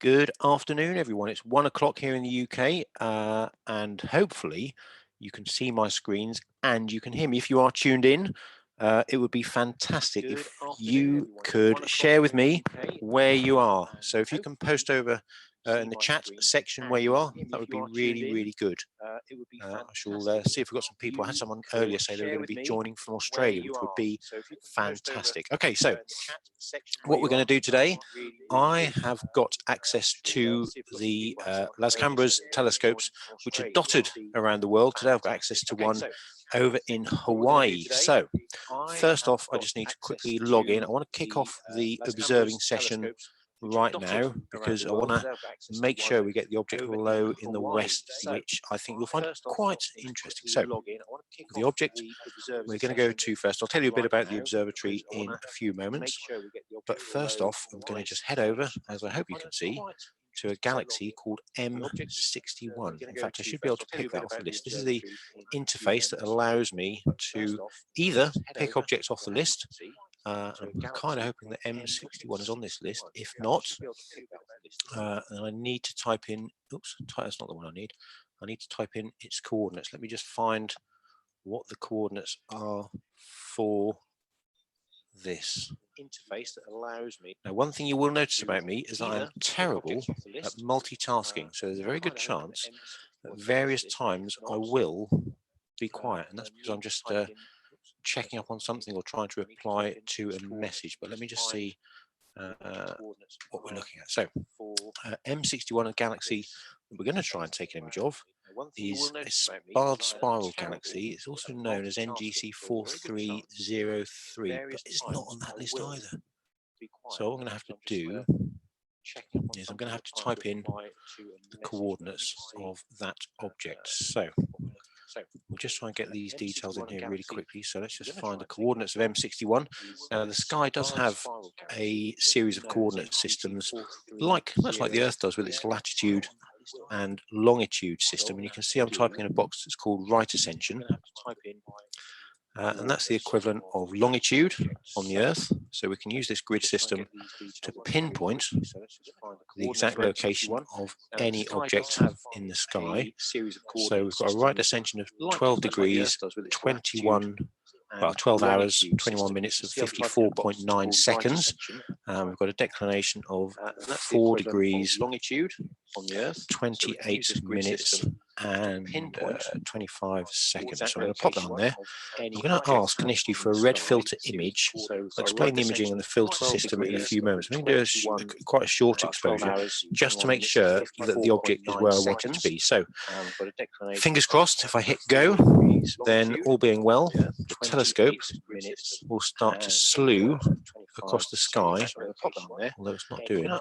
Good afternoon, everyone. It's 1 o'clock here in the UK, and hopefully you can see my screens and you can hear me. If you are tuned in, it would be fantastic if you could share with me where you are. So if you can post over in the chat section where you are, that would be really, really good. I shall see if we've got some people. I had someone earlier say they were going to be joining from Australia, which would be fantastic. Okay, so what we're going to do today, I have got access to the Las Cambras telescopes, which are dotted around the world. Today I've got access to one over in Hawaii. So first off, I just need to quickly log in. I want to kick off the observing session right now because I want to make sure we get the object low in the west, which I think you'll find quite interesting. So the object we're going to go to first, I'll tell you a bit about the observatory in a few moments, but first off I'm going to just head over, as I hope you can see, to a galaxy called M61. In fact, I should be able to pick that off the list. This is the interface that allows me to either pick objects off the list. I'm kind of hoping that M61 is on this list. If not, then I need to type in, oops, that's not the one I need. I need to type in its coordinates. Let me just find what the coordinates are for this interface that allows me. Now, one thing you will notice about me is that I'm terrible at multitasking. So there's a very good chance that various times I will be quiet, and that's because I'm just checking up on something or trying to reply to a message. But let me just see what we're looking at. So M61, a galaxy that we're going to try and take an image of, is a sparred spiral galaxy. It's also known as NGC 4303, but it's not on that list either. So what I'm going to have to do is I'm going to have to type in the coordinates of that object. So we'll just try and get these details in here really quickly. So let's just find the coordinates of M61. Now the sky does have a series of coordinate systems, much like the Earth does with its latitude and longitude system. And you can see I'm typing in a box that's called right ascension. And that's the equivalent of longitude on the Earth. So we can use this grid system to pinpoint the exact location of any object in the sky. So we've got a right ascension of 12 degrees, 12 hours, 21 minutes and 54.9 seconds. We've got a declination of 4 degrees longitude on the Earth, 28 minutes and 25 seconds. So I'm going to pop that on there. I'm going to ask initially for a red filter image. I'll explain the imaging and the filter system in a few moments. I'm going to do quite a short exposure just to make sure that the object is where I want it to be. So fingers crossed, if I hit go, then all being well, the telescope will start to slew across the sky, although it's not doing an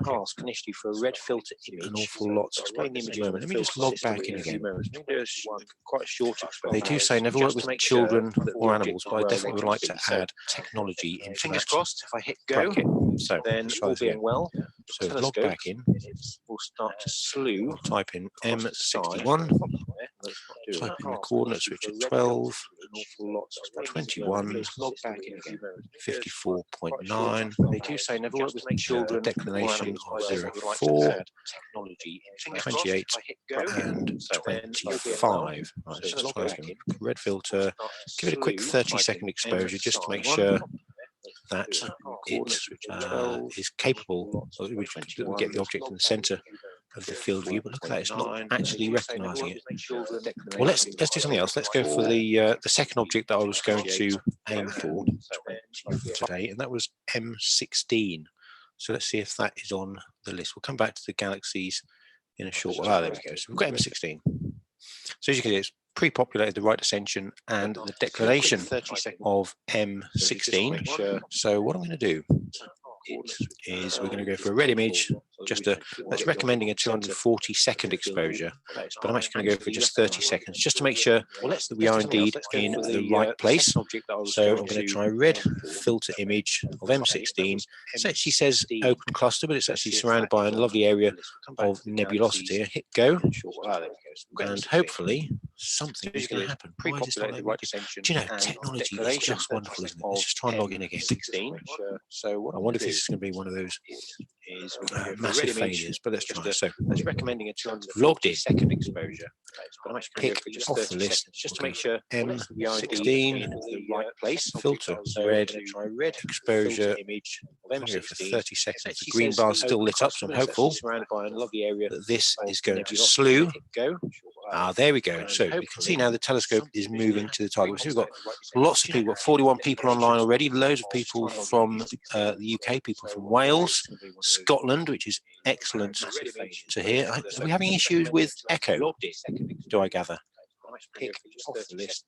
awful lot. Let me just log back in again. They do say never work with children or animals, but I definitely would like to add technology into fingers crossed. If I hit go, so then all being well, so log back in. We'll start to slew. Type in M61. Type in the coordinates, which are 12, 21, 54.9. They do say never work with children. Declination of 04, 28, and 25. Right, so red filter. Give it a quick 30-second exposure just to make sure that it is capable, so we get the object in the center of the field of view. But look at that, it's not actually recognizing it. Well, let's do something else. Let's go for the second object that I was going to aim for today, and that was M16. So let's see if that is on the list. We'll come back to the galaxies in a short while. There we go. So we've got M16. So as you can see, it's pre-populated the right ascension and the declination of M16. So what I'm going to do is we're going to go for a red image. That's recommending a 240-second exposure, but I'm actually going to go for just 30 seconds, just to make sure that we are indeed in the right place. So I'm going to try a red filter image of M16. It actually says open cluster, but it's actually surrounded by a lovely area of nebulosity. I hit go, and hopefully something is going to happen. Why is this not able to? Do you know, technology is just wonderful, isn't it? Let's just try and log in again. I wonder if this is going to be one of those is massive failures, but let's try. So that's recommending a logged in. 240-second exposure. But I'm actually Pick for just off 30 the list. seconds, just to make sure M16 in the right place. filter So red try red exposure image of I'm going to go for M16. 30 seconds. The green bar is still lit up, so I'm hopeful surrounded by a lovely area that this is going to nebulosity. slew. Go. There we go. So we can see now the telescope is moving to the target. So we've got lots of people, 41 people online already, loads of people from the UK, people from Wales, Scotland, which is excellent to hear. Are we having issues with echo, do I gather? Pick off the list.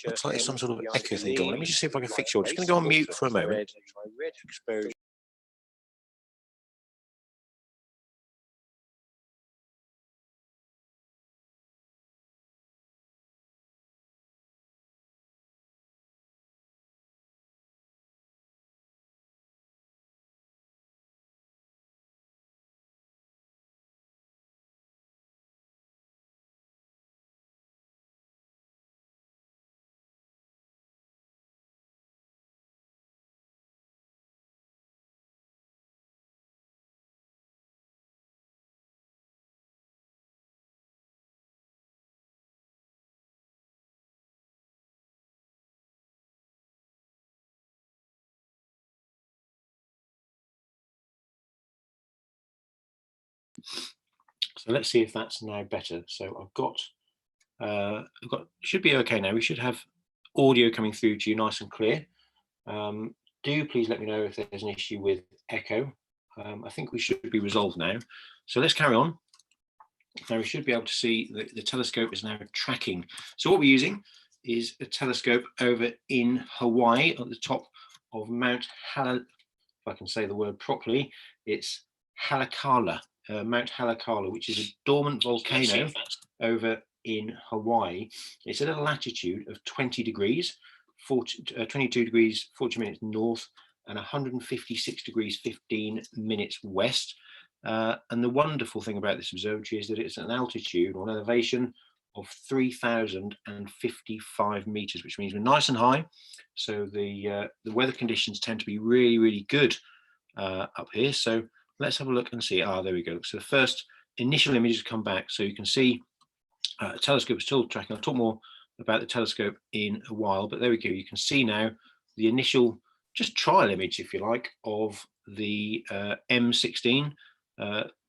Looks like there's some sort of echo thing going on. Let me just see if I can fix you. I'm just going to go on mute for a moment. So let's see if that's now better. So I've got should be okay now. We should have audio coming through to you nice and clear. Do please let me know if there's an issue with echo. I think we should be resolved now. So let's carry on. Now we should be able to see that the telescope is now tracking. So what we're using is a telescope over in Hawaii at the top of Mount if I can say the word properly, it's Halakala, Mount Halakala, which is a dormant volcano over in Hawaii. It's at a latitude of 20 degrees, 22 degrees, 40 minutes north, and 156 degrees, 15 minutes west. And the wonderful thing about this observatory is that it's at an altitude or an elevation of 3,055 meters, which means we're nice and high. So the weather conditions tend to be really, really good up here. So let's have a look and see. There we go. So the first initial images come back. So you can see the telescope is still tracking. I'll talk more about the telescope in a while, but there we go. You can see now the initial just trial image, if you like, of the M16.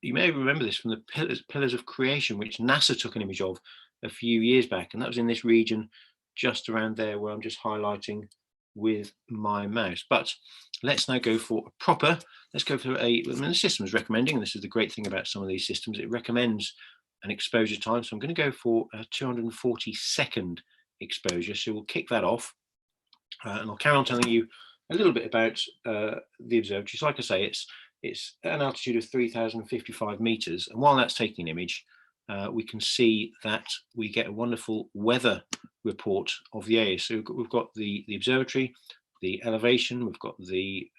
You may remember this from the pillars of creation, which NASA took an image of a few years back, and that was in this region just around there where I'm just highlighting with my mouse. But let's now go for a proper, let's go for the system is recommending, and this is the great thing about some of these systems, it recommends an exposure time. So I'm going to go for a 240-second exposure. So we'll kick that off, and I'll carry on telling you a little bit about the observatory. So like I say, it's at an altitude of 3,055 meters, and while that's taking an image, we can see that we get a wonderful weather report of the area. So we've got the observatory, the elevation, we've got the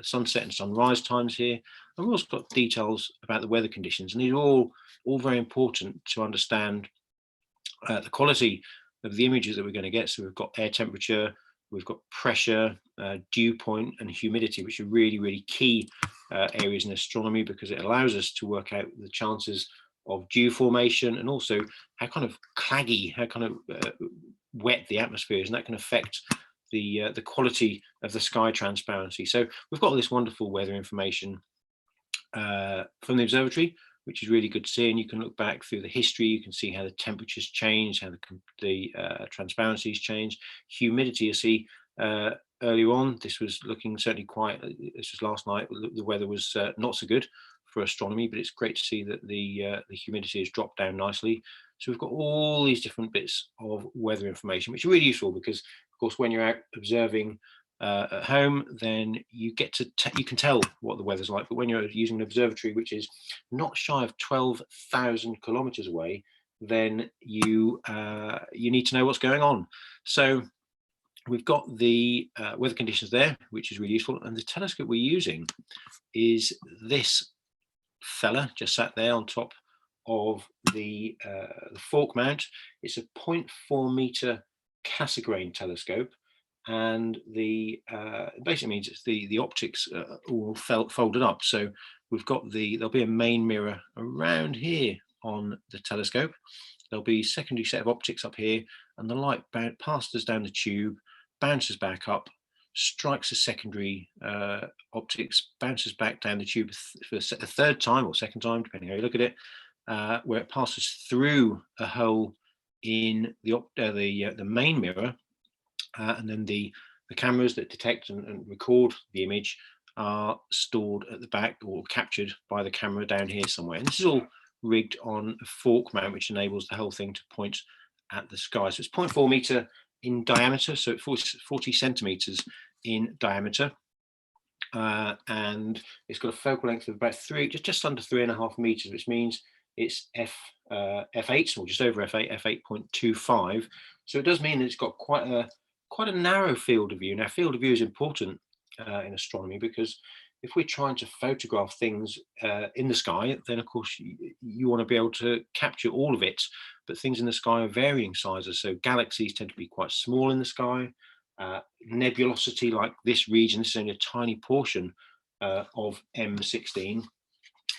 sunset and sunrise times here, and we've also got details about the weather conditions, and these are all very important to understand the quality of the images that we're going to get. So we've got air temperature, we've got pressure, dew point, and humidity, which are really, really key areas in astronomy, because it allows us to work out the chances of dew formation, and also how kind of claggy, how kind of wet the atmosphere is, and that can affect the quality of the sky transparency. So we've got all this wonderful weather information from the observatory, which is really good to see, and you can look back through the history. You can see how the temperatures change, how the transparencies change. Humidity, you see earlier on, this was looking certainly quite, this was last night, the weather was not so good for astronomy, but it's great to see that the humidity has dropped down nicely. So we've got all these different bits of weather information, which are really useful, because of course when you're out observing at home, then you get to you can tell what the weather's like, but when you're using an observatory which is not shy of 12,000 kilometers away, then you need to know what's going on. So we've got the weather conditions there, which is really useful, and the telescope we're using is this fella just sat there on top of the fork mount. It's a 0.4 meter Cassegrain telescope, and the basically means it's the optics all folded up. So we've got there'll be a main mirror around here on the telescope. There'll be a secondary set of optics up here, and the light passes down the tube, bounces back up, strikes the secondary optics, bounces back down the tube for a third time or second time, depending how you look at it, where it passes through a hole in the main mirror, and then the cameras that detect and record the image are stored at the back or captured by the camera down here somewhere. And this is all rigged on a fork mount, which enables the whole thing to point at the sky. So it's 0.4 meter in diameter, so 40 centimeters in diameter, and it's got a focal length of about just under 3.5 meters, which means it's f8 or just over f8, f8.25. So it does mean that it's got quite a narrow field of view. Now, field of view is important in astronomy, because if we're trying to photograph things in the sky, then of course you want to be able to capture all of it, but things in the sky are varying sizes. So galaxies tend to be quite small in the sky. Nebulosity, like this region, this is only a tiny portion of M16.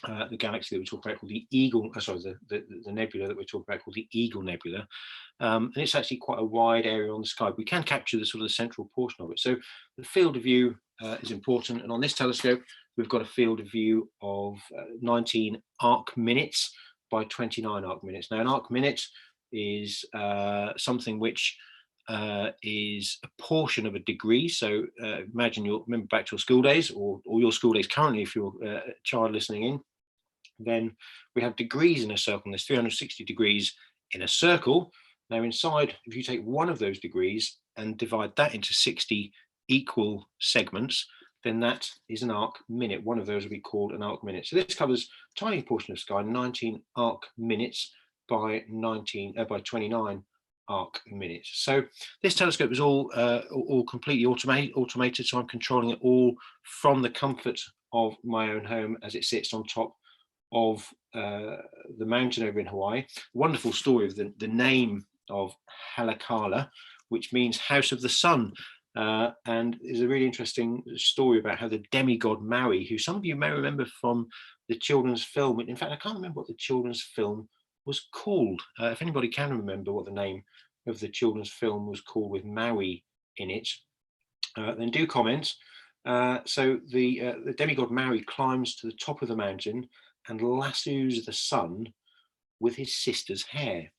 The galaxy that we talk about called the Eagle, the nebula that we're talking about called the Eagle Nebula, and it's actually quite a wide area on the sky. We can capture the sort of the central portion of it. So the field of view is important, and on this telescope we've got a field of view of 19 arc minutes by 29 arc minutes. Now, an arc minute is something which is a portion of a degree. So imagine you'll remember back to your school days, or your school days currently if you're a child listening in. Then we have degrees in a circle, and there's 360 degrees in a circle. Now inside, if you take one of those degrees and divide that into 60 equal segments, then that is an arc minute. One of those will be called an arc minute. So this covers a tiny portion of sky, 19 arc minutes by 29 arc minutes. So this telescope is all completely automated, so I'm controlling it all from the comfort of my own home as it sits on top of the mountain over in Hawaii. Wonderful story of the name of Halakala, which means house of the sun, and is a really interesting story about how the demigod Maui, who some of you may remember from the children's film, in fact I can't remember what the children's film was called. If anybody can remember what the name of the children's film was called with Maui in it, then do comment. So the demigod Maui climbs to the top of the mountain and lassos the sun with his sister's hair,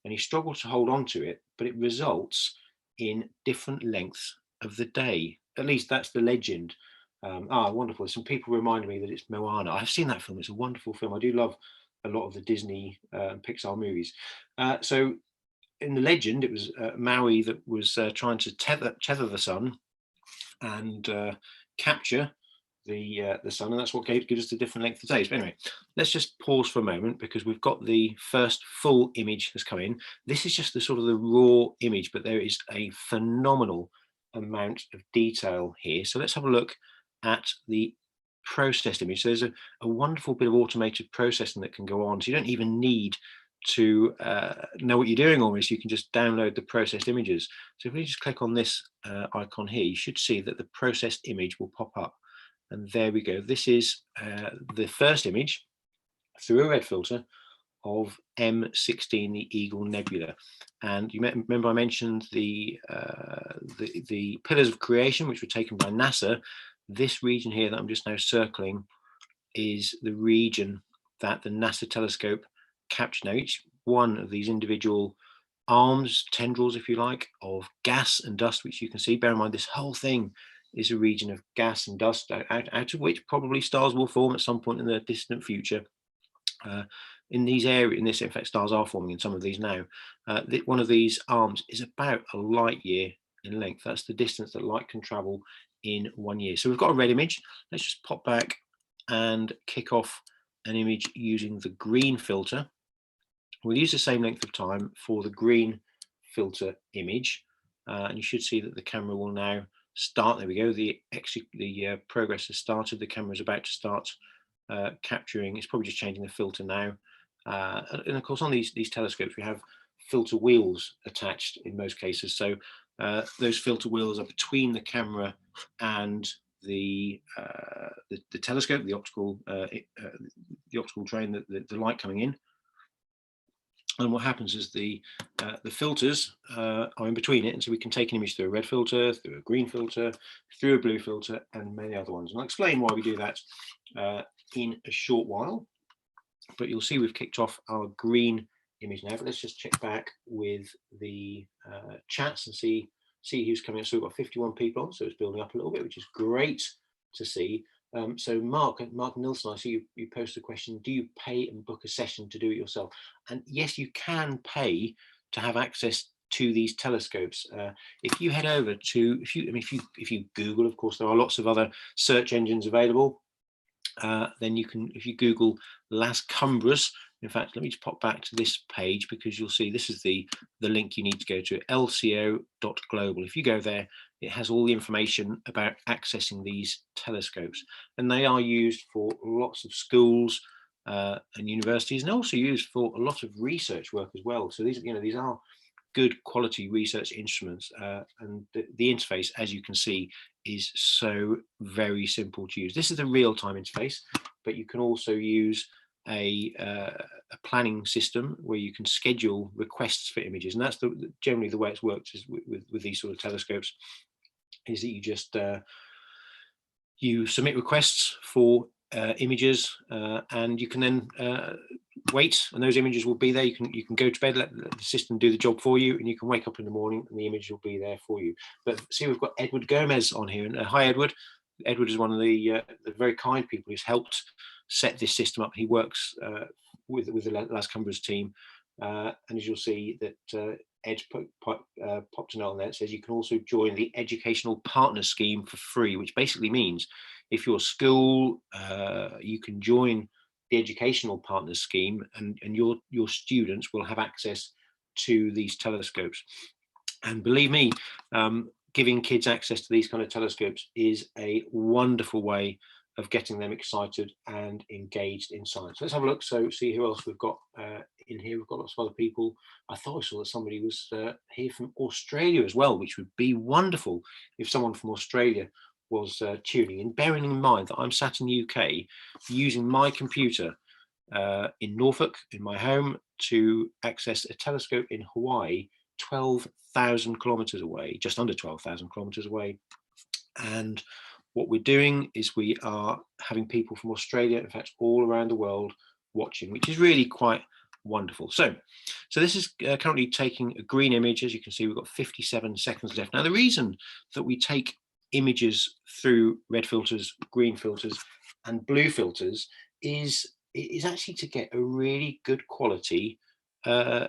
and he struggles to hold on to it, but it results in different lengths of the day. At least that's the legend. Wonderful. Some people reminded me that it's Moana. I've seen that film. It's a wonderful film. I do love a lot of the Disney Pixar movies. So in the legend, it was Maui that was trying to tether the sun and capture the sun, and that's what gives us the different length of days. But anyway, let's just pause for a moment, because we've got the first full image has come in. This is just the sort of the raw image, but there is a phenomenal amount of detail here. So let's have a look at the processed image. So there's a wonderful bit of automated processing that can go on, so you don't even need to know what you're doing almost. You can just download the processed images. So if we just click on this icon here, you should see that the processed image will pop up. And there we go. This is the first image through a red filter of M16, the Eagle Nebula. And you remember I mentioned the pillars of creation, which were taken by NASA. This region here that I'm just now circling is the region that the NASA telescope captured. Now, each one of these individual arms, tendrils, if you like, of gas and dust, which you can see. Bear in mind, this whole thing is a region of gas and dust, out of which probably stars will form at some point in the distant future. In these areas, in fact, stars are forming in some of these now. One of these arms is about a light year in length. That's the distance that light can travel in 1 year. So we've got a red image. Let's just pop back and kick off an image using the green filter. We'll use the same length of time for the green filter image, and you should see that the camera will now start. There we go. The progress has started. The camera is about to start capturing. It's probably just changing the filter now. And of course, on these telescopes, we have filter wheels attached in most cases. So those filter wheels are between the camera and the telescope, the optical train, the light coming in. And what happens is the filters are in between it, and so we can take an image through a red filter, through a green filter, through a blue filter, and many other ones. And I'll explain why we do that in a short while. But you'll see we've kicked off our green image now. But let's just check back with the chats and see who's coming up. So we've got 51 people on, so it's building up a little bit, which is great to see. So Mark Nilsson, I see you posted a question: do you pay and book a session to do it yourself? And yes, you can pay to have access to these telescopes. If you head over to, if you Google, of course, there are lots of other search engines available. Then you can, if you Google Las Cumbres, in fact, let me just pop back to this page, because you'll see this is the link you need to go to, lco.global. If you go there, it has all the information about accessing these telescopes, and they are used for lots of schools and universities, and also used for a lot of research work as well. So these are good quality research instruments, and the interface, as you can see, is so very simple to use. This is the real-time interface, but you can also use a planning system where you can schedule requests for images, and that's generally the way it's worked is with these sort of telescopes, is that you just you submit requests for images, and you can then wait, and those images will be there. You can go to bed, let the system do the job for you, and you can wake up in the morning and the image will be there for you. But see, we've got Edward Gomez on here, and hi Edward. Edward is one of the very kind people who's helped set this system up. He works with the Las Cumbres team, and as you'll see that Ed popped a note on there. It says you can also join the educational partner scheme for free, which basically means if you're a school, you can join the educational partner scheme, and your students will have access to these telescopes. And believe me, giving kids access to these kind of telescopes is a wonderful way of getting them excited and engaged in science. Let's have a look. So see who else we've got in here. We've got lots of other people. I thought I saw that somebody was here from Australia as well, which would be wonderful if someone from Australia was tuning in, bearing in mind that I'm sat in the UK using my computer in Norfolk, in my home, to access a telescope in Hawaii, 12,000 kilometers away, just under 12,000 kilometers away. And what we're doing is we are having people from Australia, in fact, all around the world watching, which is really quite wonderful. So this is currently taking a green image. As you can see, we've got 57 seconds left. Now, the reason that we take images through red filters, green filters, and blue filters is actually to get a really good quality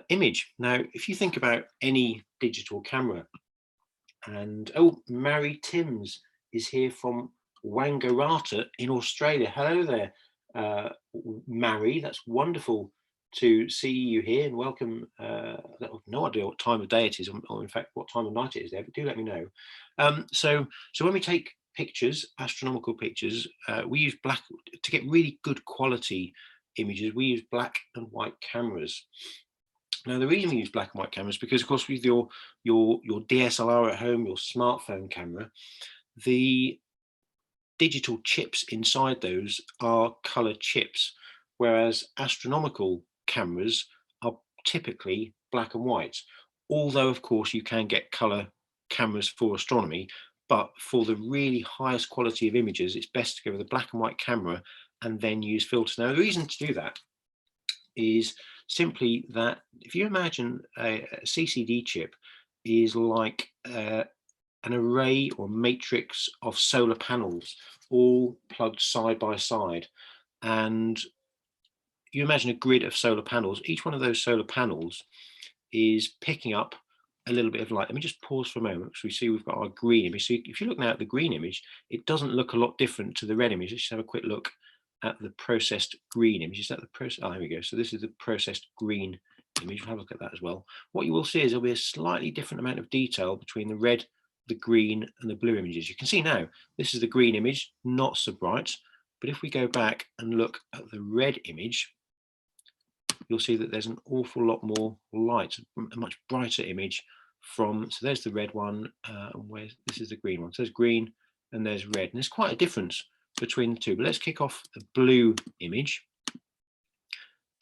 image. Now, if you think about any digital camera, and oh, Mary Timms is here from Wangaratta in Australia. Hello there, Mary. That's wonderful to see you here, and welcome. I have no idea what time of day it is, or in fact what time of night it is there, but do let me know. So when we take pictures, astronomical pictures, we use black to get really good quality images. We use black and white cameras. Now, the reason we use black and white cameras is because, of course, with your DSLR at home, your smartphone camera, the digital chips inside those are color chips, whereas astronomical cameras are typically black and white. Although, of course, you can get color cameras for astronomy, but for the really highest quality of images, it's best to go with a black and white camera and then use filters. Now, the reason to do that is simply that if you imagine a CCD chip is like an array or matrix of solar panels all plugged side by side, and you imagine a grid of solar panels. Each one of those solar panels is picking up a little bit of light. Let me just pause for a moment, because we see we've got our green image. So if you look now at the green image, it doesn't look a lot different to the red image. Let's just have a quick look at the processed green image. Is that the process? Oh, here we go. So this is the processed green image. We'll have a look at that as well. What you will see is there'll be a slightly different amount of detail between the red, the green, and the blue images. You can see now, this is the green image, not so bright. But if we go back and look at the red image, you'll see that there's an awful lot more light, a much brighter image from, so there's the red one, and this is the green one. So there's green and there's red. And there's quite a difference between the two. But let's kick off the blue image.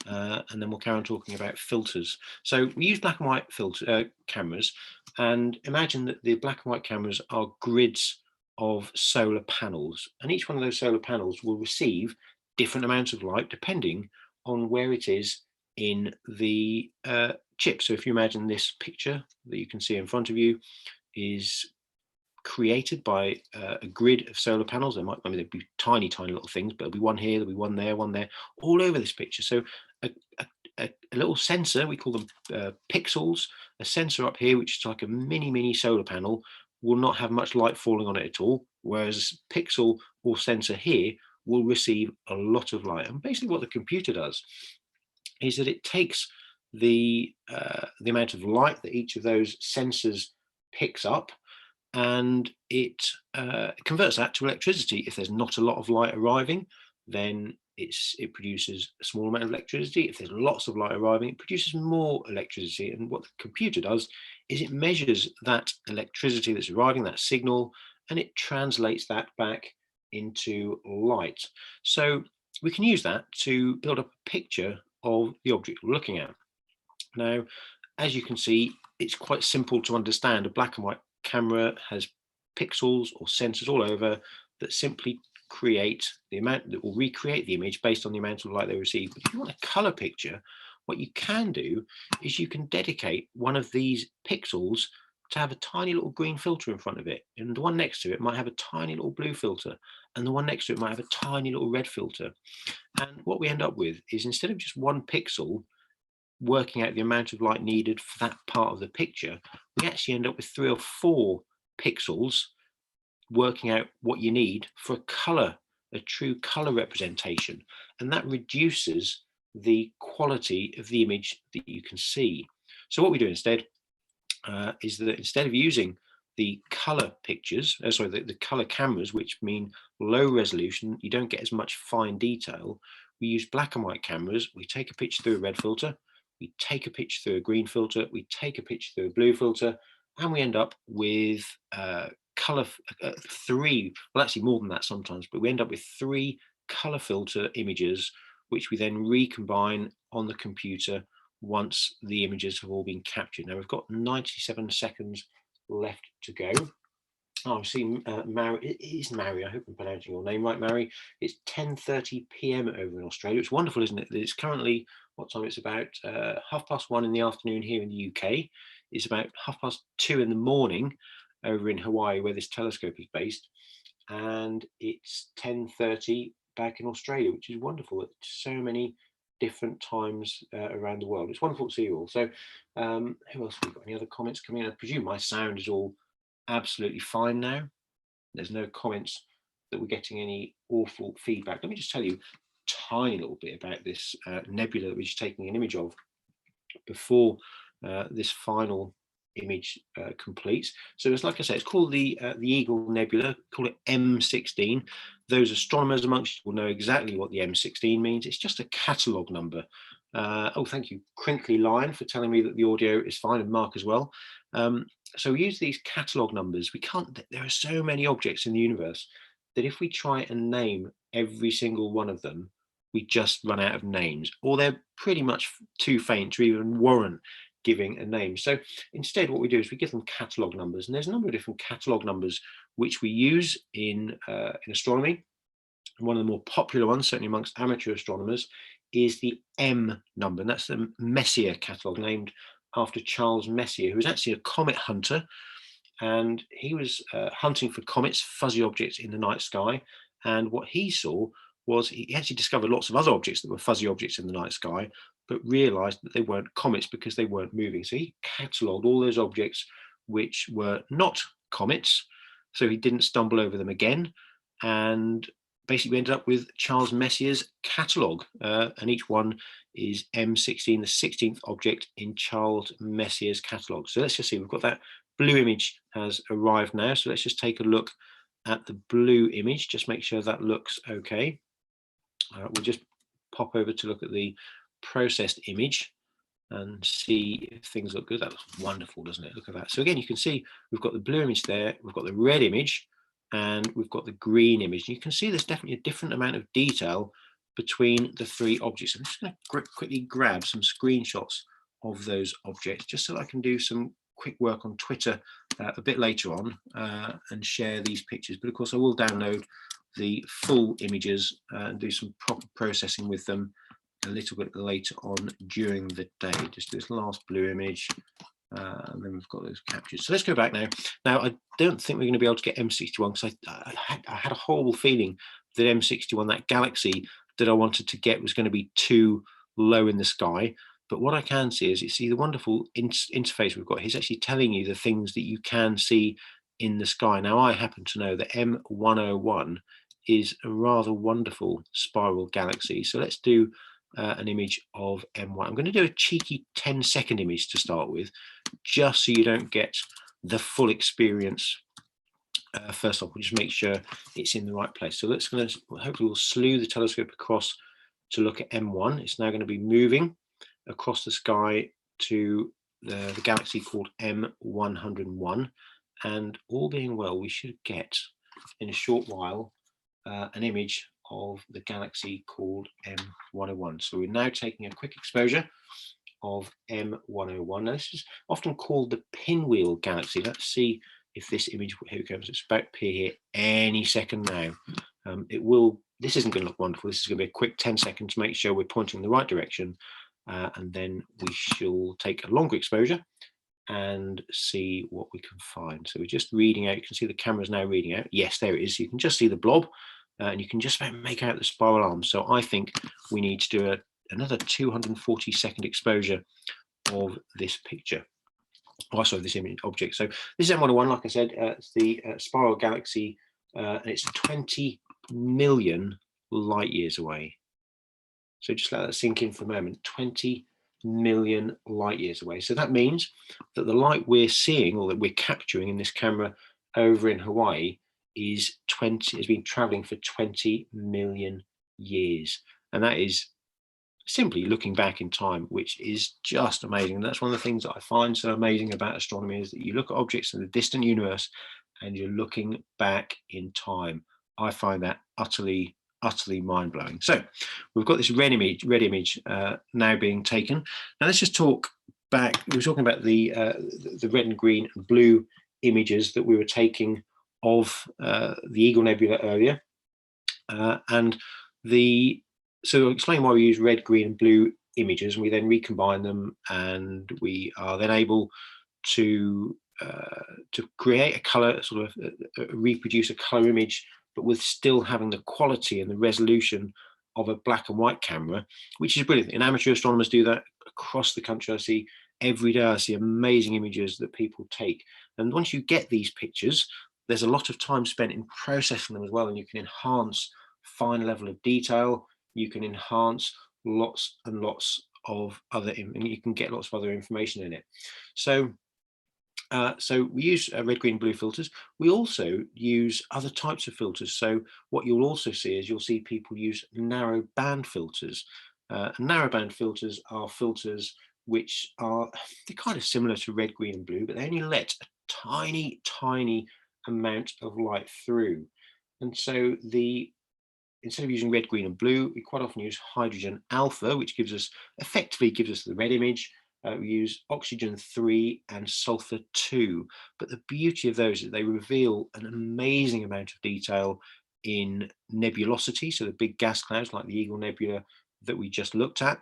And then we'll carry on talking about filters. So we use black and white cameras, and imagine that the black and white cameras are grids of solar panels, and each one of those solar panels will receive different amounts of light depending on where it is in the chip. So if you imagine this picture that you can see in front of you is created by a grid of solar panels. There might, I mean, there'd be tiny little things, but there'll be one here, there'll be one there, all over this picture. So a little sensor, we call them pixels, a sensor up here, which is like a mini solar panel, will not have much light falling on it at all, whereas pixel or sensor here will receive a lot of light. And basically what the computer does is that it takes the amount of light that each of those sensors picks up, and it converts that to electricity. If there's not a lot of light arriving, then it produces a small amount of electricity. If there's lots of light arriving, it produces more electricity. And what the computer does is it measures that electricity that's arriving, that signal, and it translates that back into light. So we can use that to build up a picture of the object we're looking at. Now, as you can see, it's quite simple to understand. A black and white camera has pixels or sensors all over that simply create the amount, that will recreate the image based on the amount of light they receive. But if you want a color picture, what you can do is you can dedicate one of these pixels to have a tiny little green filter in front of it, and the one next to it might have a tiny little blue filter, and the one next to it might have a tiny little red filter. And what we end up with is, instead of just one pixel working out the amount of light needed for that part of the picture, we actually end up with 3 or 4 pixels working out what you need for a color, a true color representation. And that reduces the quality of the image that you can see. So what we do instead is that instead of using the color pictures, the color cameras, which mean low resolution, you don't get as much fine detail, we use black and white cameras. We take a picture through a red filter, we take a picture through a green filter, we take a picture through a blue filter, and we end up with color 3, well actually more than that sometimes, but we end up with 3 color filter images, which we then recombine on the computer once the images have all been captured. Now we've got 97 seconds left to go. Oh, I'm seeing Mary. It is Mary. I hope I'm pronouncing your name right, Mary. It's 10:30 p.m. over in Australia. It's wonderful, isn't it? It's currently, what time? It's about 1:30 in the afternoon here in the UK. It's about 2:30 in the morning over in Hawaii, where this telescope is based, and it's 10:30 back in Australia, which is wonderful. It's so many different times around the world. It's wonderful to see you all. So who else have we got? Any other comments coming in? I presume my sound is all absolutely fine now. There's no comments that we're getting any awful feedback. Let me just tell you a tiny little bit about this nebula that we're just taking an image of before this final image completes. So it's, like I say, it's called the Eagle Nebula, call it M16. Those astronomers amongst you will know exactly what the M16 means. It's just a catalogue number. Oh, thank you, Crinkly Lion, for telling me that the audio is fine, and Mark as well. So we use these catalogue numbers. There are so many objects in the universe that if we try and name every single one of them, we just run out of names, or they're pretty much too faint to even warrant giving a name. So instead what we do is we give them catalogue numbers, and there's a number of different catalogue numbers which we use in astronomy. And one of the more popular ones, certainly amongst amateur astronomers, is the M number, and that's the Messier catalogue, named after Charles Messier, who was actually a comet hunter, and he was hunting for comets, fuzzy objects in the night sky. And what he saw was, he actually discovered lots of other objects that were fuzzy objects in the night sky, but realized that they weren't comets because they weren't moving. So he catalogued all those objects which were not comets, so he didn't stumble over them again. And basically we ended up with Charles Messier's catalogue, and each one is M16, the 16th object in Charles Messier's catalogue. So let's just see, we've got that blue image has arrived now. So let's just take a look at the blue image, just make sure that looks okay. We'll just pop over to look at the processed image and see if things look good. That looks wonderful, doesn't it? Look at that. So again, you can see we've got the blue image there, we've got the red image, and we've got the green image. You can see there's definitely a different amount of detail between the three objects. I'm just going to quickly grab some screenshots of those objects just so I can do some quick work on Twitter a bit later on and share these pictures. But of course I will download the full images and do some proper processing with them a little bit later on during the day. Just this last blue image, and then we've got those captures. So let's go back now. Now I don't think we're going to be able to get M61 because I had a horrible feeling that M61, that galaxy that I wanted to get, was going to be too low in the sky. But what I can see is, you see the wonderful interface we've got. He's actually telling you the things that you can see in the sky. Now, I happen to know that M101 is a rather wonderful spiral galaxy. So let's do an image of M1. I'm going to do a cheeky 10-second image to start with, just so you don't get the full experience. First off, we'll just make sure it's in the right place. So let's hopefully we'll slew the telescope across to look at M1. It's now going to be moving across the sky to the galaxy called M101, and all being well, we should get in a short while an image of the galaxy called M101. So we're now taking a quick exposure of M101. Now, this is often called the Pinwheel Galaxy. Let's see if this image, here it comes, it's about to appear here any second now. This isn't going to look wonderful. This is going to be a quick 10 seconds to make sure we're pointing in the right direction. And then we shall take a longer exposure and see what we can find. So we're just reading out. You can see the camera's now reading out. Yes, there it is. You can just see the blob, and you can just about make out the spiral arm. So I think we need to do another 240-second exposure of this picture. Oh, sorry, this image object. So this is M101, like I said, it's the spiral galaxy, and it's 20 million light years away. So just let that sink in for a moment. 20 million light years away. So that means that the light we're seeing, or that we're capturing in this camera over in Hawaii, has been traveling for 20 million years. And that is simply looking back in time, which is just amazing. And that's one of the things that I find so amazing about astronomy, is that you look at objects in the distant universe and you're looking back in time. I find that utterly mind-blowing. So we've got this red image now being taken. Now let's just talk back. We were talking about the red and green and blue images that we were taking of the Eagle Nebula earlier, so I'll explain why we use red, green, and blue images, and we then recombine them, and we are then able to create a color, sort of reproduce a color image, but with still having the quality and the resolution of a black and white camera, which is brilliant. And amateur astronomers do that across the country. I see every day, I see amazing images that people take. And once you get these pictures, there's a lot of time spent in processing them as well, and you can enhance fine level of detail. You can enhance lots and lots of other, and you can get lots of other information in it. So we use red, green, blue filters. We also use other types of filters. So what you'll also see is you'll see people use narrow band filters. Narrow band filters are filters which they're kind of similar to red, green, and blue, but they only let a tiny amount of light through. And so instead of using red, green, and blue, we quite often use hydrogen alpha, which effectively gives us the red image. We use oxygen 3 and sulfur 2. But the beauty of those is they reveal an amazing amount of detail in nebulosity, so the big gas clouds like the Eagle Nebula that we just looked at.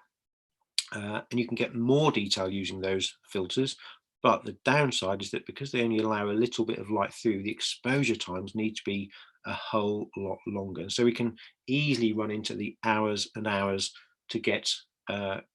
And you can get more detail using those filters. But the downside is that because they only allow a little bit of light through, the exposure times need to be a whole lot longer. So we can easily run into the hours and hours to get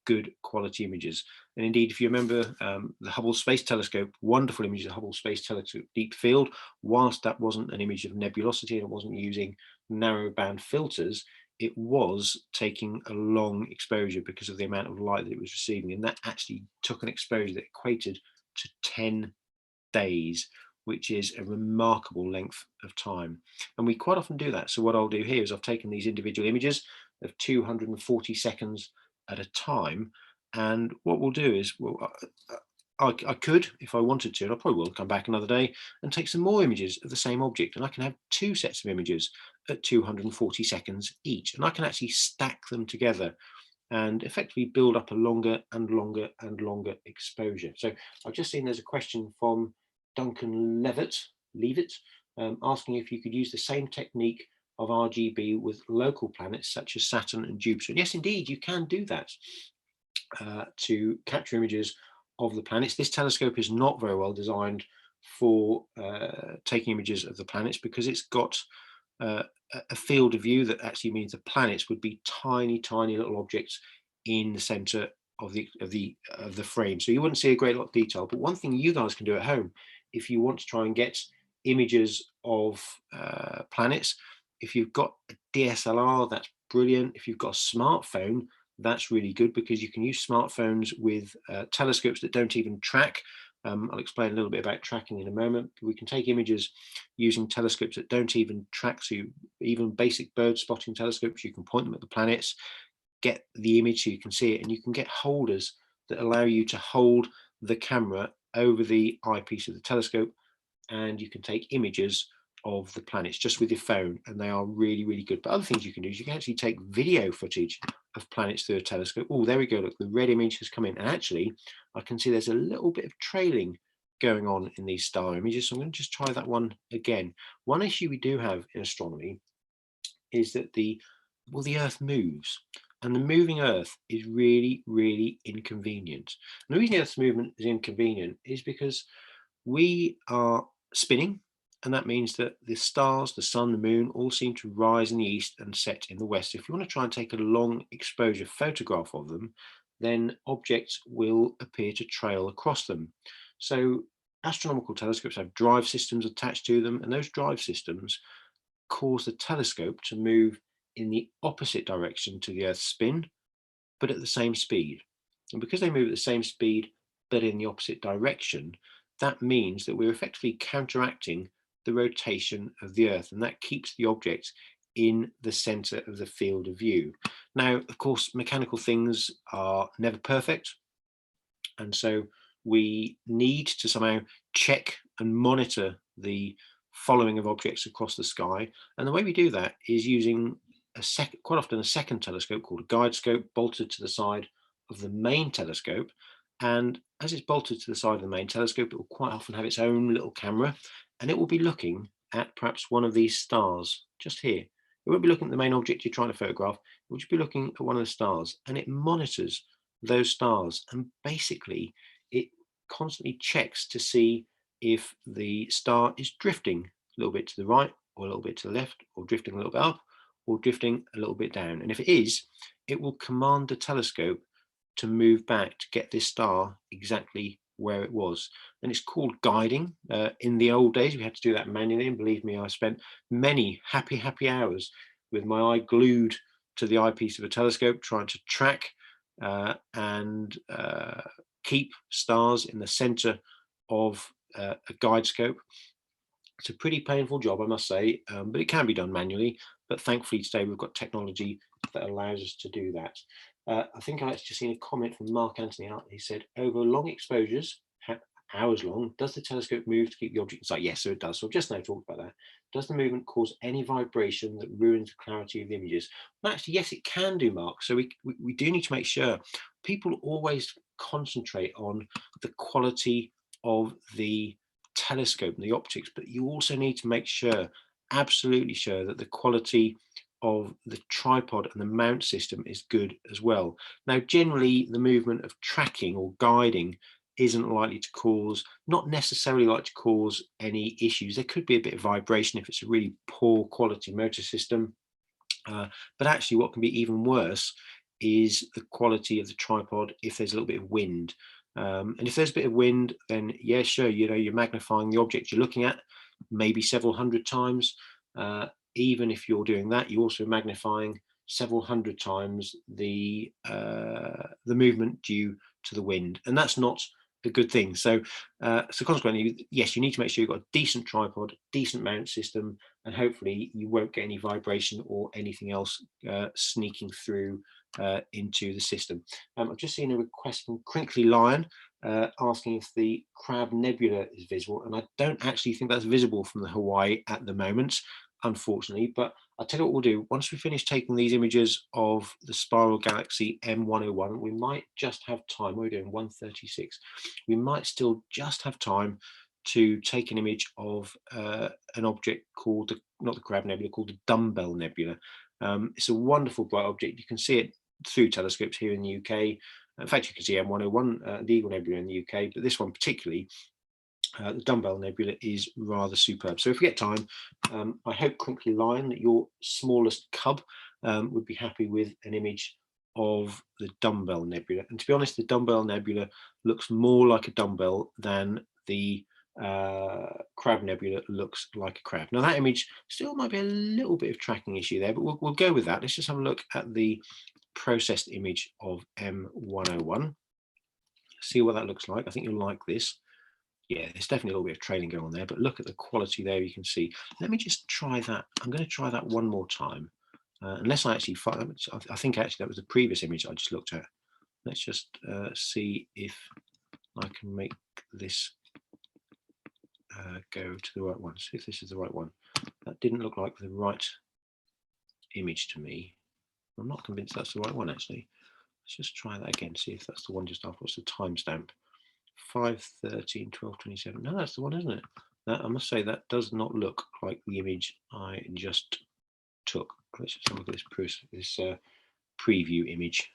good quality images. And indeed, if you remember the Hubble Space Telescope, wonderful image of the Hubble Space Telescope deep field, whilst that wasn't an image of nebulosity and it wasn't using narrow band filters, it was taking a long exposure because of the amount of light that it was receiving. And that actually took an exposure that equated to 10 days, which is a remarkable length of time. And we quite often do that. So what I'll do here is I've taken these individual images of 240 seconds at a time. And what we'll do is I could, if I wanted to, and I probably will come back another day and take some more images of the same object, and I can have two sets of images at 240 seconds each, and I can actually stack them together and effectively build up a longer and longer and longer exposure. So I've just seen there's a question from Duncan Levitt, asking if you could use the same technique of RGB with local planets such as Saturn and Jupiter. And yes, indeed, you can do that to capture images of the planets. This telescope is not very well designed for taking images of the planets because it's got a field of view that actually means the planets would be tiny, tiny little objects in the center of the frame. So you wouldn't see a great lot of detail. But one thing you guys can do at home, if you want to try and get images of planets, if you've got a DSLR, that's brilliant. If you've got a smartphone, that's really good because you can use smartphones with telescopes that don't even track. I'll explain a little bit about tracking in a moment. We can take images using telescopes that don't even track, so even basic bird spotting telescopes, you can point them at the planets, get the image so you can see it, and you can get holders that allow you to hold the camera over the eyepiece of the telescope, and you can take images of the planets just with your phone, and they are really, really good. But other things you can do is you can actually take video footage of planets through a telescope. Oh, there we go, look, the red image has come in, and actually I can see there's a little bit of trailing going on in these star images, so I'm going to just try that one again. One issue we do have in astronomy is that the Earth moves, and the moving Earth is really, really inconvenient. And the reason the Earth's movement is inconvenient is because we are spinning, and that means that the stars, the sun, the moon all seem to rise in the east and set in the west. If you want to try and take a long exposure photograph of them, then objects will appear to trail across them. So astronomical telescopes have drive systems attached to them, and those drive systems cause the telescope to move in the opposite direction to the Earth's spin, but at the same speed. And because they move at the same speed, but in the opposite direction, that means that we're effectively counteracting the rotation of the Earth, and that keeps the object in the center of the field of view. Now, of course, mechanical things are never perfect, and so we need to somehow check and monitor the following of objects across the sky. And the way we do that is using quite often a second telescope called a guide scope bolted to the side of the main telescope. And as it's bolted to the side of the main telescope, it will quite often have its own little camera, and it will be looking at perhaps one of these stars just here. It won't be looking at the main object you're trying to photograph, it will just be looking at one of the stars, and it monitors those stars, and basically it constantly checks to see if the star is drifting a little bit to the right or a little bit to the left, or drifting a little bit up or drifting a little bit down. And if it is, it will command the telescope to move back to get this star exactly where it was. And it's called guiding. In the old days, we had to do that manually, and believe me, I spent many happy hours with my eye glued to the eyepiece of a telescope trying to track and keep stars in the center of a guide scope. It's a pretty painful job, I must say, but it can be done manually. But thankfully today we've got technology that allows us to do that. I think I've just seen a comment from Mark Anthony out. He said, over long exposures, hours long, does the telescope move to keep the object in sight? Yes, so it does. So I've just now talked about that. Does the movement cause any vibration that ruins the clarity of the images? Well, actually, yes, it can do, Mark. So we do need to make sure people always concentrate on the quality of the telescope and the optics, but you also need to make sure, absolutely sure, that the quality of the tripod and the mount system is good as well. Now, generally, the movement of tracking or guiding isn't likely to cause, not necessarily like to cause any issues. There could be a bit of vibration if it's a really poor quality motor system, but actually what can be even worse is the quality of the tripod if there's a little bit of wind. And if there's a bit of wind, then yeah, sure, you're magnifying the object you're looking at maybe several hundred times. Even if you're doing that, you're also magnifying several hundred times the movement due to the wind, and that's not a good thing. So consequently, yes, you need to make sure you've got a decent tripod, decent mount system, and hopefully you won't get any vibration or anything else sneaking through into the system. I've just seen a request from Crinkly Lion asking if the Crab Nebula is visible, and I don't actually think that's visible from the Hawaii at the moment, unfortunately. But I'll tell you what we'll do. Once we finish taking these images of the spiral galaxy M101, we might just have time. We're doing 136. We might still just have time to take an image of an object called not the Crab Nebula, called the Dumbbell Nebula. It's a wonderful bright object. You can see it through telescopes here in the UK. In fact, you can see M101, the Eagle Nebula in the UK, but this one particularly, the Dumbbell Nebula, is rather superb. So if we get time, I hope Crinkly Lion, that your smallest cub, would be happy with an image of the Dumbbell Nebula. And to be honest, the Dumbbell Nebula looks more like a dumbbell than the Crab Nebula looks like a crab. Now that image still might be a little bit of tracking issue there, but we'll go with that. Let's just have a look at the processed image of M101, see what that looks like. I think you'll like this. Yeah, there's definitely a little bit of trailing going on there, but look at the quality there. You can see. Let me just try that. I'm going to try that one more time, unless I actually find, I think actually that was the previous image I just looked at. Let's just see if I can make this go to the right one. See if this is the right one. That didn't look like the right image to me. I'm not convinced that's the right one, actually. Let's just try that again, see if that's the one just after. What's the timestamp? 5:13, 12:27. No, that's the one, isn't it? That, I must say, that does not look like the image I just took. Let's just have a look at this preview image.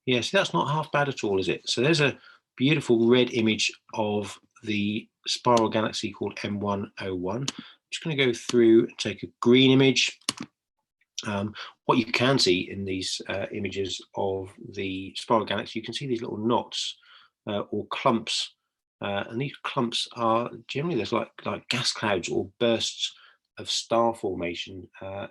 Yeah, see, that's not half bad at all, is it? So there's a beautiful red image of the spiral galaxy called M101. I'm just going to go through and take a green image. What you can see in these images of the spiral galaxy, you can see these little knots or clumps, and these clumps are generally, there's like gas clouds or bursts of star formation.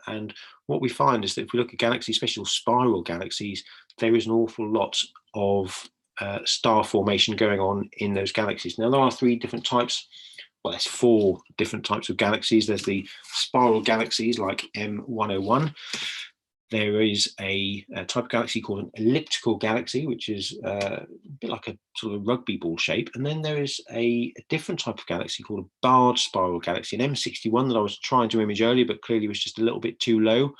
And what we find is that if we look at galaxies, especially spiral galaxies, there is an awful lot of star formation going on in those galaxies. Now there are three different types. Well, there's four different types of galaxies. There's the spiral galaxies like M101. There is a type of galaxy called an elliptical galaxy, which is a bit like a sort of rugby ball shape. And then there is a different type of galaxy called a barred spiral galaxy, an M61 that I was trying to image earlier, but clearly was just a little bit too low,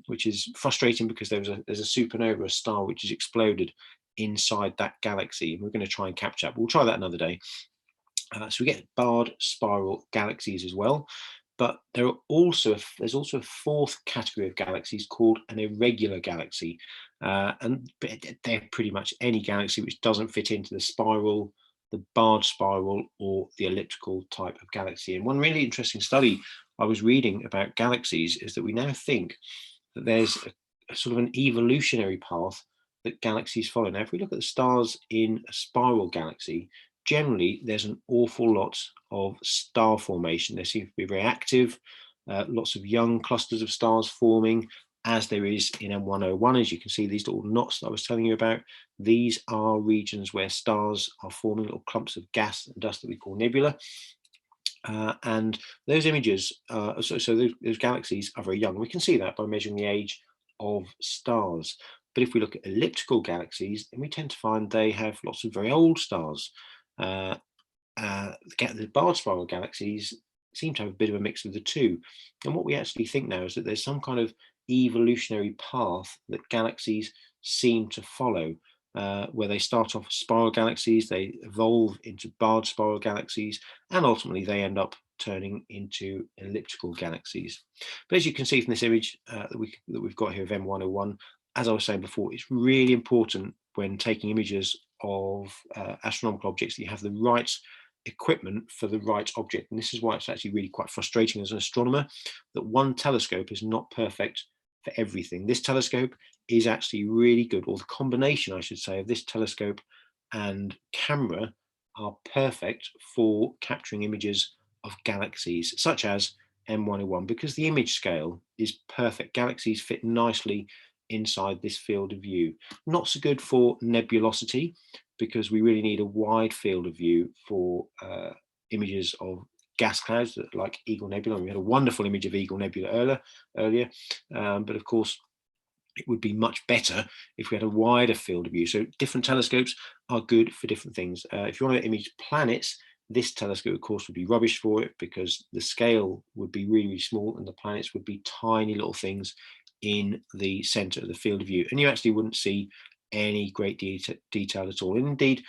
which is frustrating because there's a supernova, a star, which has exploded inside that galaxy. And we're going to try and capture that. We'll try that another day. So we get barred spiral galaxies as well, but there's also a fourth category of galaxies called an irregular galaxy, and they're pretty much any galaxy which doesn't fit into the spiral, the barred spiral, or the elliptical type of galaxy. And one really interesting study I was reading about galaxies is that we now think that there's a sort of an evolutionary path that galaxies follow. Now, if we look at the stars in a spiral galaxy, generally there's an awful lot of star formation. They seem to be very active, lots of young clusters of stars forming, as there is in M101. As you can see, these little knots that I was telling you about, these are regions where stars are forming little clumps of gas and dust that we call nebula. And those images, those galaxies are very young. We can see that by measuring the age of stars. But if we look at elliptical galaxies, then we tend to find they have lots of very old stars. The barred spiral galaxies seem to have a bit of a mix of the two. And what we actually think now is that there's some kind of evolutionary path that galaxies seem to follow, where they start off as spiral galaxies, they evolve into barred spiral galaxies, and ultimately they end up turning into elliptical galaxies. But as you can see from this image that we've got here of M101, as I was saying before, it's really important when taking images of astronomical objects that you have the right equipment for the right object. And this is why it's actually really quite frustrating as an astronomer that one telescope is not perfect for everything. This telescope is actually really good, or the combination, I should say, of this telescope and camera are perfect for capturing images of galaxies, such as M101, because the image scale is perfect. Galaxies fit nicely inside this field of view. Not so good for nebulosity, because we really need a wide field of view for images of gas clouds like Eagle Nebula. We had a wonderful image of Eagle Nebula earlier, but of course it would be much better if we had a wider field of view. So different telescopes are good for different things. If you want to image planets, this telescope, of course, would be rubbish for it because the scale would be really, really small and the planets would be tiny little things in the center of the field of view. And you actually wouldn't see any great detail at all. And indeed,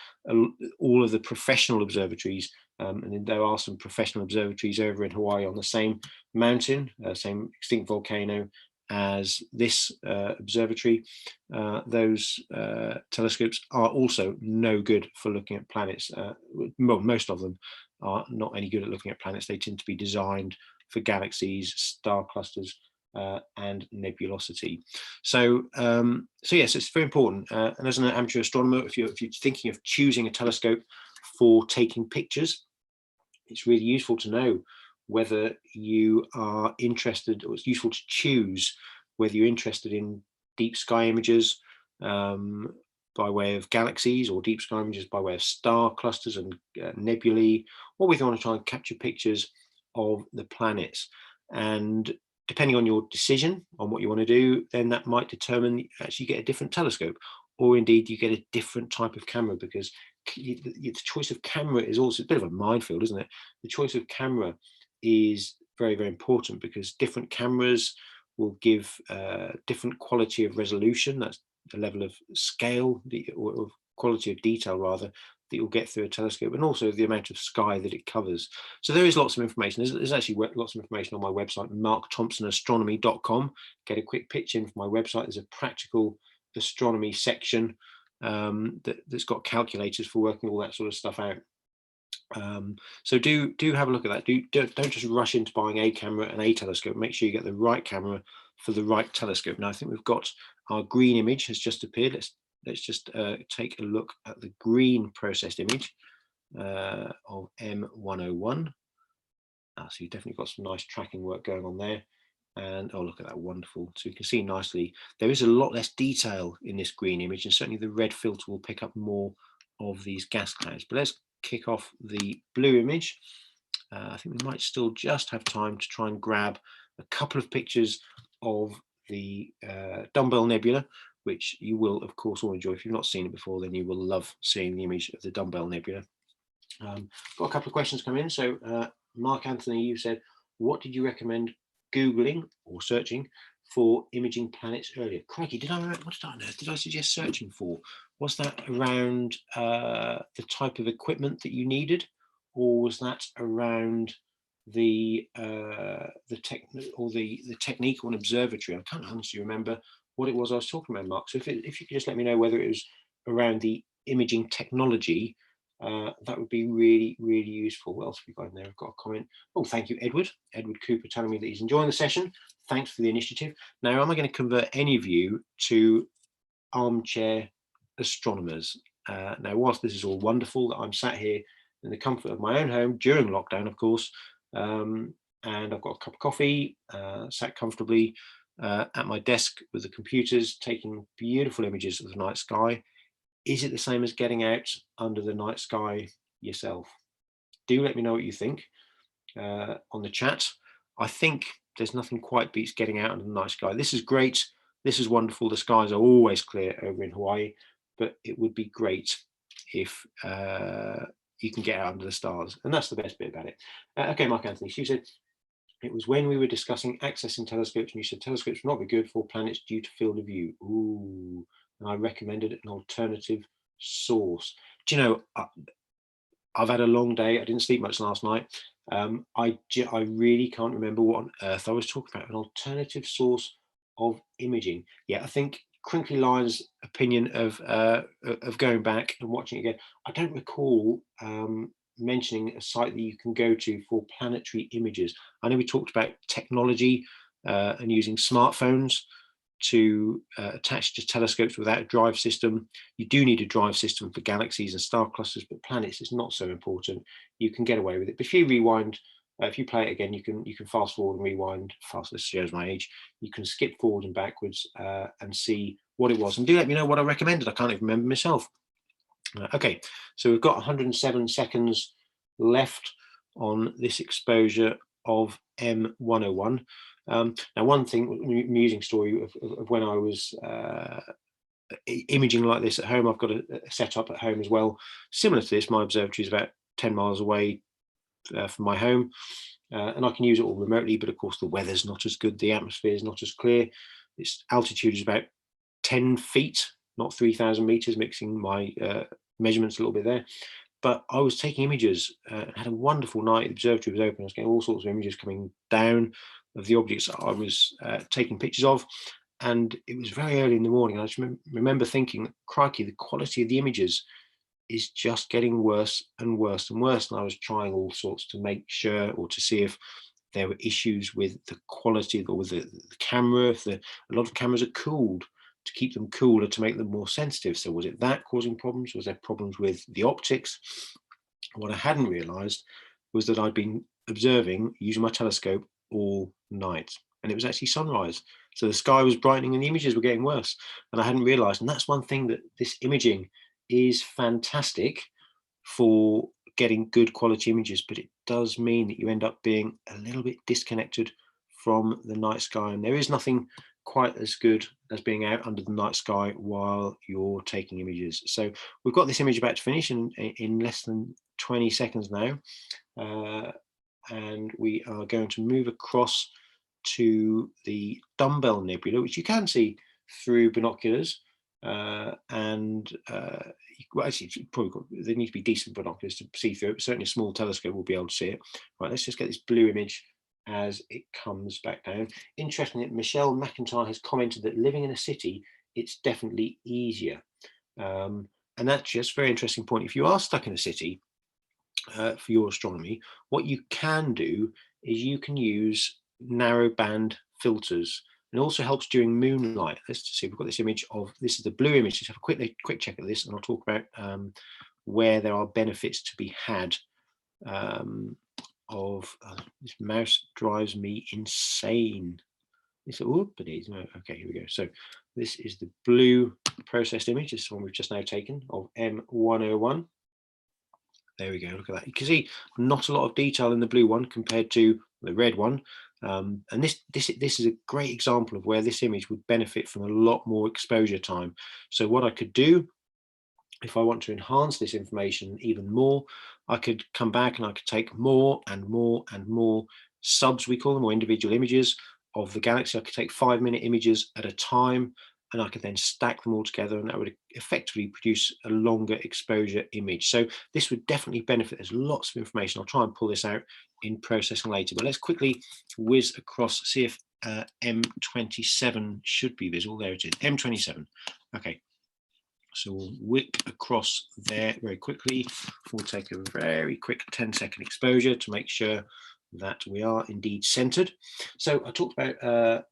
all of the professional observatories, and there are some professional observatories over in Hawaii on the same mountain, same extinct volcano as this observatory, those telescopes are also no good for looking at planets. Well, most of them are not any good at looking at planets. They tend to be designed for galaxies, star clusters, and nebulosity. So yes, it's very important. And as an amateur astronomer, if you're thinking of choosing a telescope for taking pictures, it's really useful to know whether you are interested, or it's useful to choose whether you're interested in deep sky images by way of galaxies, or deep sky images by way of star clusters and nebulae, or whether you want to try and capture pictures of the planets. And depending on your decision on what you want to do, then that might determine actually you get a different telescope, or indeed you get a different type of camera, because the choice of camera is also a bit of a minefield, isn't it? The choice of camera is very, very important, because different cameras will give different quality of resolution. That's the level of scale, or of quality of detail rather, that you'll get through a telescope, and also the amount of sky that it covers. So there is lots of information. There's actually lots of information on my website, markthompsonastronomy.com. Get a quick pitch in from my website. There's a practical astronomy section that's got calculators for working all that sort of stuff out. So do have a look at that. Don't just rush into buying a camera and a telescope. Make sure you get the right camera for the right telescope. Now I think we've got our green image has just appeared. Let's just take a look at the green processed image of M101. So you've definitely got some nice tracking work going on there. And oh, look at that, wonderful. So you can see nicely, there is a lot less detail in this green image, and certainly the red filter will pick up more of these gas clouds. But let's kick off the blue image. I think we might still just have time to try and grab a couple of pictures of the Dumbbell Nebula, which you will, of course, all enjoy. If you've not seen it before, then you will love seeing the image of the Dumbbell Nebula. Got a couple of questions come in. So Mark Anthony, you said, what did you recommend Googling or searching for imaging planets earlier? Crikey, what did I suggest searching for? Was that around the type of equipment that you needed, or was that around the technique or an observatory? I can't honestly remember what it was I was talking about, Mark. So if you could just let me know whether it was around the imaging technology, that would be really, really useful. What else have we got in there? I've got a comment. Oh, thank you, Edward Cooper, telling me that he's enjoying the session. Thanks for the initiative. Now, am I going to convert any of you to armchair astronomers? Now, whilst this is all wonderful that I'm sat here in the comfort of my own home during lockdown, of course, and I've got a cup of coffee, sat comfortably at my desk with the computers, taking beautiful images of the night sky. Is it the same as getting out under the night sky yourself? Do let me know what you think on the chat. I think there's nothing quite beats getting out under the night sky. This is great. This is wonderful. The skies are always clear over in Hawaii, but it would be great if you can get out under the stars. And that's the best bit about it. Okay, Mark Anthony, you said, it was when we were discussing accessing telescopes, and you said telescopes would not be good for planets due to field of view. Ooh. And I recommended an alternative source. Do you know, I've had a long day. I didn't sleep much last night. I really can't remember what on earth I was talking about. An alternative source of imaging. Yeah, I think Crinkly Lion's opinion of going back and watching it again. I don't recall mentioning a site that you can go to for planetary images. I know we talked about technology and using smartphones to attach to telescopes without a drive system. You do need a drive system for galaxies and star clusters, but planets is not so important. You can get away with it. But if you rewind, if you play it again, you can fast forward and rewind. Fast, this shows my age. You can skip forward and backwards and see what it was. And do let me know what I recommended. I can't even remember myself. Okay, so we've got 107 seconds left on this exposure of M101. Now, one thing, amusing story of when I was imaging like this at home, I've got a setup at home as well, similar to this. My observatory is about 10 miles away from my home, and I can use it all remotely, but of course the weather's not as good, the atmosphere is not as clear. Its altitude is about 10 feet, not 3,000 meters, mixing my measurements a little bit there. But I was taking images, had a wonderful night. The observatory was open. I was getting all sorts of images coming down of the objects I was taking pictures of. And it was very early in the morning. I just remember thinking, crikey, the quality of the images is just getting worse and worse and worse. And I was trying all sorts to make sure, or to see if there were issues with the quality or with the camera. If a lot of cameras are cooled, to keep them cooler, to make them more sensitive. So was it that causing problems? Was there problems with the optics? What I hadn't realized was that I'd been observing using my telescope all night, and it was actually sunrise. So the sky was brightening and the images were getting worse, and I hadn't realized. And that's one thing, that this imaging is fantastic for getting good quality images, but it does mean that you end up being a little bit disconnected from the night sky, and there is nothing quite as good as being out under the night sky while you're taking images. So we've got this image about to finish in less than 20 seconds now, and we are going to move across to the Dumbbell Nebula, which you can see through binoculars, well, actually there need to be decent binoculars to see through it, but certainly a small telescope will be able to see it. Right, let's just get this blue image as it comes back down. Interestingly, Michelle McIntyre has commented that living in a city, it's definitely easier. And that's just a very interesting point. If you are stuck in a city for your astronomy, what you can do is you can use narrow band filters. It also helps during moonlight. Let's see, we've got this image of, this is the blue image. Let's have a quick check of this, and I'll talk about where there are benefits to be had. This mouse drives me insane. It's okay, here we go. So this is the blue processed image. This is the one we've just now taken of M101. There we go, look at that. You can see not a lot of detail in the blue one compared to the red one. And this is a great example of where this image would benefit from a lot more exposure time. So what I could do, if I want to enhance this information even more, I could come back and I could take more and more and more subs, we call them, or individual images of the galaxy. I could take 5-minute images at a time, and I could then stack them all together, and that would effectively produce a longer exposure image. So this would definitely benefit. There's lots of information. I'll try and pull this out in processing later, but let's quickly whiz across, see if M27 should be visible. There it is, M27. Okay. So we'll whip across there very quickly. We'll take a very quick 10-second exposure to make sure that we are indeed centered. So I talked about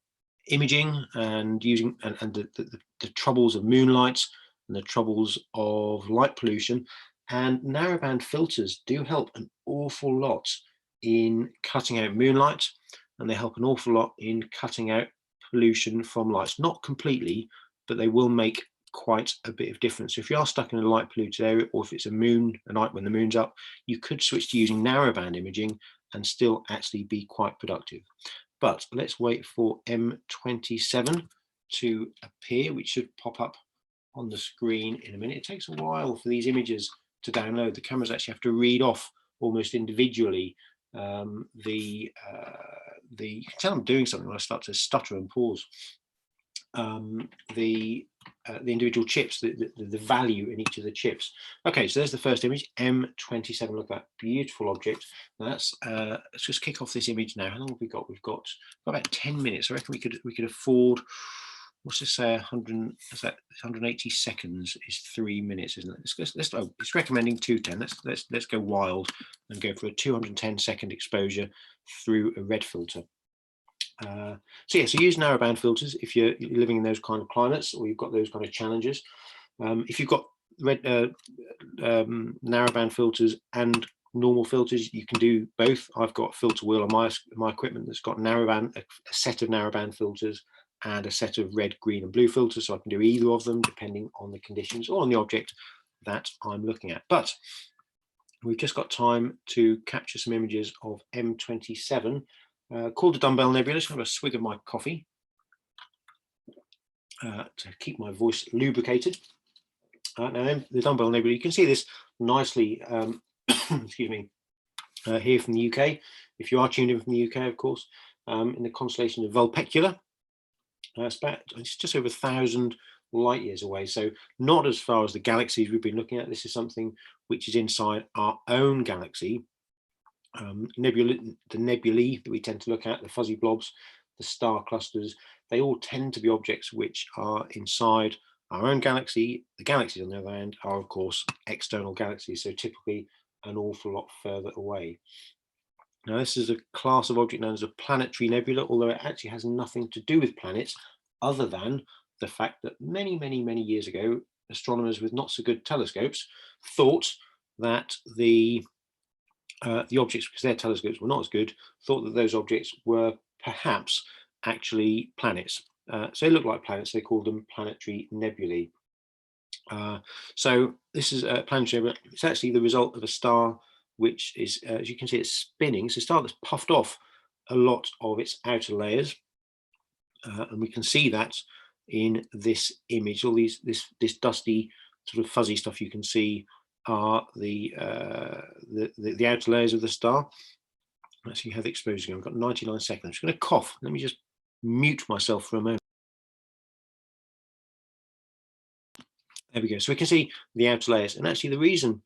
imaging and using and the troubles of moonlight and the troubles of light pollution, and narrowband filters do help an awful lot in cutting out moonlight, and they help an awful lot in cutting out pollution from lights. Not completely, but they will make quite a bit of difference. So if you are stuck in a light polluted area, or if it's a night when the moon's up, you could switch to using narrowband imaging and still actually be quite productive. But let's wait for M27 to appear, which should pop up on the screen in a minute. It takes a while for these images to download. The cameras actually have to read off almost individually you can tell I'm doing something when I start to stutter and pause. The individual chips, the value in each of the chips. Okay, so there's the first image, M27. Look at that beautiful object. Now let's just kick off this image now. How long have we got? We've got about 10 minutes. I reckon we could afford, let's just say 180 seconds is 3 minutes, isn't it? It's recommending 210. Let's go wild and go for a 210-second exposure through a red filter. So use narrowband filters if you're living in those kind of climates, or you've got those kind of challenges. If you've got narrowband filters and normal filters, you can do both. I've got a filter wheel on my equipment that's got a set of narrowband filters and a set of red, green and blue filters, so I can do either of them depending on the conditions or on the object that I'm looking at. But we've just got time to capture some images of M27, called the Dumbbell Nebula. Just have a swig of my coffee to keep my voice lubricated. Now, the Dumbbell Nebula, you can see this nicely, excuse me, here from the UK. If you are tuned in from the UK, of course, in the constellation of Vulpecula. It's just over 1,000 light years away, so not as far as the galaxies we've been looking at. This is something which is inside our own galaxy. The nebulae that we tend to look at, the fuzzy blobs, the star clusters, they all tend to be objects which are inside our own galaxy. The galaxies, on the other hand, are of course external galaxies, so typically an awful lot further away. Now, this is a class of object known as a planetary nebula, although it actually has nothing to do with planets, other than the fact that many, many, many years ago, astronomers with not so good telescopes thought that the objects, because their telescopes were not as good, thought that those objects were perhaps actually planets. So they look like planets, they called them planetary nebulae. So this is a planetary nebula. It's actually the result of a star which is, as you can see, it's spinning. It's a star that's puffed off a lot of its outer layers. And we can see that in this image. All this dusty sort of fuzzy stuff you can see are the outer layers of the star. Let's see how the exposure goes. I've got 99 seconds. I'm just going to cough. Let me just mute myself for a moment. There we go. So we can see the outer layers, and actually the reason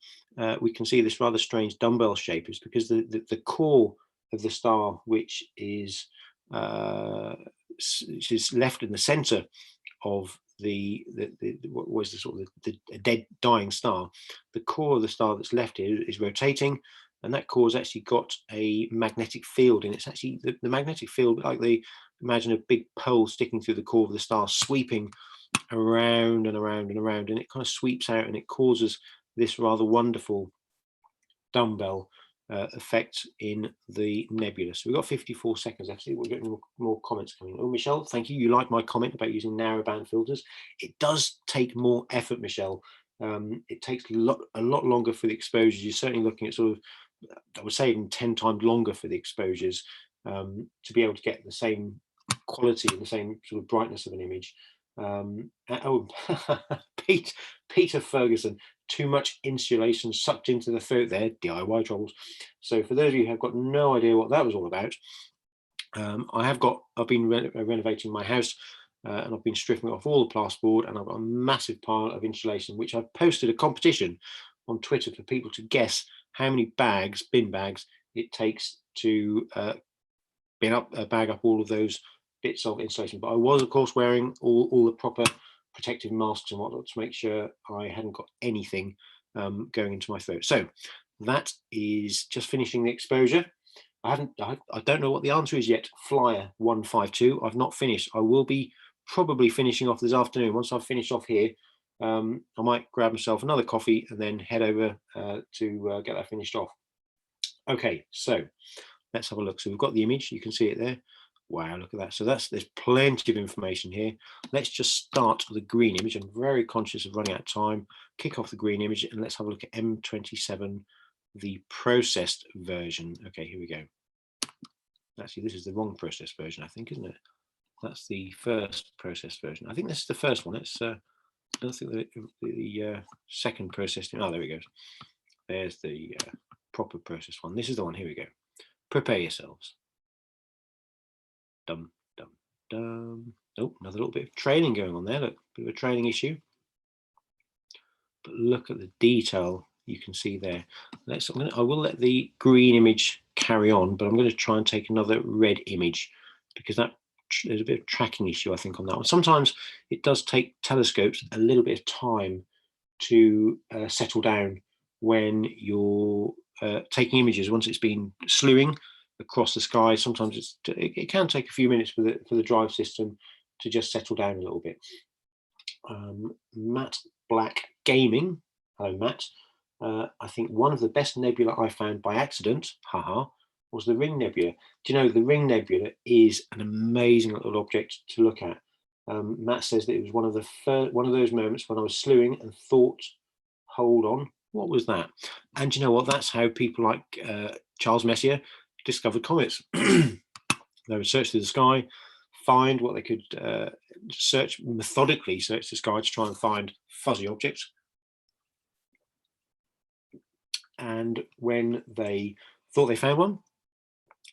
we can see this rather strange dumbbell shape is because the core of the star, which is left in the center of what was the sort of the dead dying star, the core of the star that's left here is rotating, and that core has actually got a magnetic field, and it's actually the magnetic field, like imagine a big pole sticking through the core of the star, sweeping around and around and around, and it kind of sweeps out, and it causes this rather wonderful dumbbell effect in the nebula. So we've got 54 seconds. Actually, we're getting more comments coming. Oh, Michelle, thank you. You like my comment about using narrowband filters. It does take more effort, Michelle. It takes a lot longer for the exposures. You're certainly looking at sort of, I would say, even 10 times longer for the exposures to be able to get the same quality and the same sort of brightness of an image. Oh, Peter Ferguson, too much insulation sucked into the throat there, DIY troubles. So for those of you who have got no idea what that was all about, I've been renovating my house, and I've been stripping off all the plasterboard, and I've got a massive pile of insulation, which I've posted a competition on Twitter for people to guess how many bin bags it takes to bag up all of those bits of insulation. But I was, of course, wearing all the proper protective masks and whatnot to make sure I hadn't got anything going into my throat. So that is just finishing the exposure. I don't know what the answer is yet. Flyer 152. I've not finished. I will be probably finishing off this afternoon. Once I've finished off here, I might grab myself another coffee and then head over to get that finished off. Okay, so let's have a look. So we've got the image. You can see it there. Wow, look at that. So there's plenty of information here. Let's just start with the green image. I'm very conscious of running out of time. Kick off the green image and let's have a look at M27, the processed version. Okay, here we go. Actually, this is the wrong processed version, I think, isn't it? That's the first processed version. I think this is the first one. It's I don't think the second processed. Oh, there we go. There's the proper processed one. This is the one. Here we go. Prepare yourselves. Dum, dum, dum. Oh, another little bit of training going on there. Look, bit of a training issue. But look at the detail you can see there. I will let the green image carry on, but I'm going to try and take another red image because there's a bit of tracking issue, I think, on that one. Sometimes it does take telescopes a little bit of time to settle down when you're taking images. Once it's been slewing across the sky, sometimes it can take a few minutes for the drive system to just settle down a little bit. Matt Black Gaming, hello Matt. I think one of the best nebula I found by accident, haha, was the Ring Nebula. Do you know the Ring Nebula is an amazing little object to look at? Matt says that it was one of those moments when I was slewing and thought, hold on, what was that? And you know what? That's how people like Charles Messier discovered comets. They would search through the sky, find what they could methodically search the sky to try and find fuzzy objects. And when they thought they found one,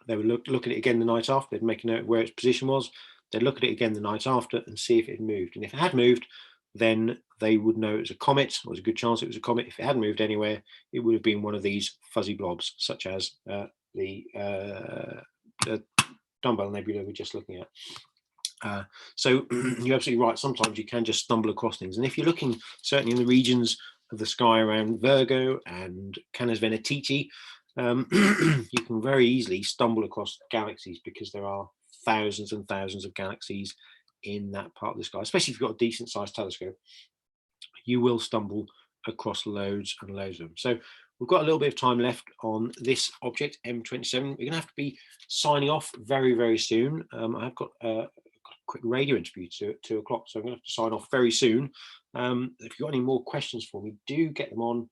they would look at it again the night after. They'd make a note where its position was. They'd look at it again the night after and see if it had moved. And if it had moved, then they would know it was a comet, or there's a good chance it was a comet. If it hadn't moved anywhere, it would have been one of these fuzzy blobs, such as the Dumbbell Nebula we're just looking at. So you're absolutely right. Sometimes you can just stumble across things. And if you're looking certainly in the regions of the sky around Virgo and Canes Venatici, you can very easily stumble across galaxies, because there are thousands and thousands of galaxies in that part of the sky. Especially if you've got a decent sized telescope, you will stumble across loads and loads of them. So we've got a little bit of time left on this object, M27. We're going to have to be signing off very, very soon. I've got a quick radio interview at 2 o'clock, so I'm going to have to sign off very soon. If you've got any more questions for me, do get them on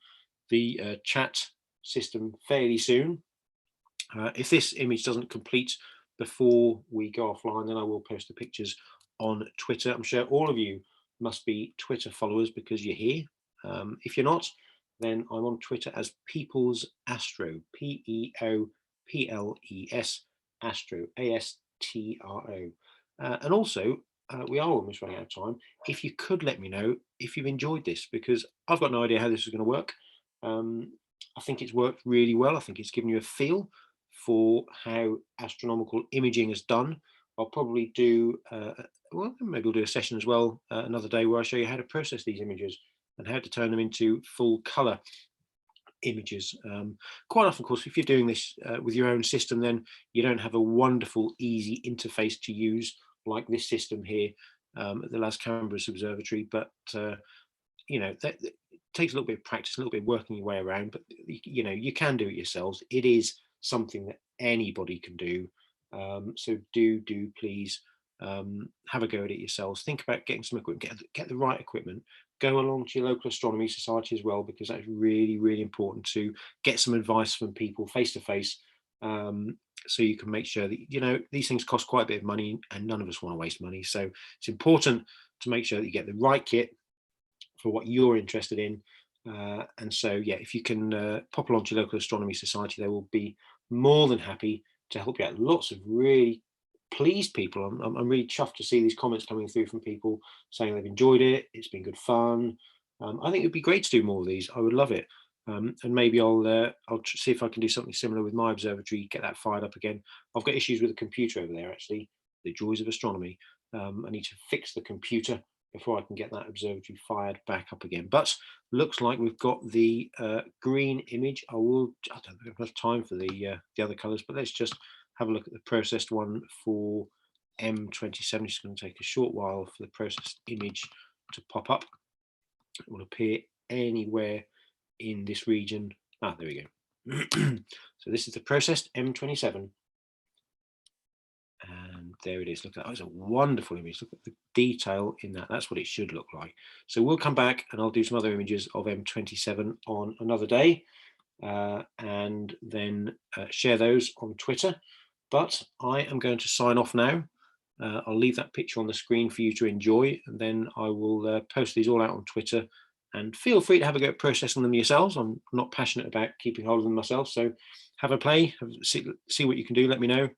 the chat system fairly soon. If this image doesn't complete before we go offline, then I will post the pictures on Twitter. I'm sure all of you must be Twitter followers because you're here. If you're not, then I'm on Twitter as People's Astro, Peoples Astro, ASTRO. And also, we are almost running out of time. If you could let me know if you've enjoyed this, because I've got no idea how this is going to work. I think it's worked really well. I think it's given you a feel for how astronomical imaging is done. I'll probably do, well, maybe we'll do a session as well another day where I show you how to process these images and how to turn them into full color images. Quite often, of course, if you're doing this with your own system, then you don't have a wonderful, easy interface to use like this system here at the Las Cambras Observatory. But, you know, that takes a little bit of practice, a little bit of working your way around, but, you know, you can do it yourselves. It is something that anybody can do. So do please have a go at it yourselves. Think about getting some equipment, get the right equipment. Go along to your local astronomy society as well, because that's really, really important to get some advice from people face to face, so you can make sure that, you know, these things cost quite a bit of money and none of us want to waste money. So it's important to make sure that you get the right kit for what you're interested in. And so, yeah, if you can pop along to your local astronomy society, they will be more than happy to help you out. Lots of really pleased people. I'm really chuffed to see these comments coming through from people saying they've enjoyed it. It's been good fun. I think it'd be great to do more of these. I would love it. And maybe I'll see if I can do something similar with my observatory, get that fired up again. I've got issues with the computer over there, actually. The joys of astronomy. I need to fix the computer before I can get that observatory fired back up again. But looks like we've got the green image. I don't have enough time for the other colors, but let's just have a look at the processed one for M27. It's going to take a short while for the processed image to pop up. It will appear anywhere in this region. There we go. So this is the processed M27. And there it is. Look at that. It's a wonderful image. Look at the detail in that. That's what it should look like. So we'll come back and I'll do some other images of M27 on another day, and then share those on Twitter. But I am going to sign off now. I'll leave that picture on the screen for you to enjoy, and then I will post these all out on Twitter. And feel free to have a go at processing them yourselves. I'm not passionate about keeping hold of them myself, so have a play, see what you can do. Let me know.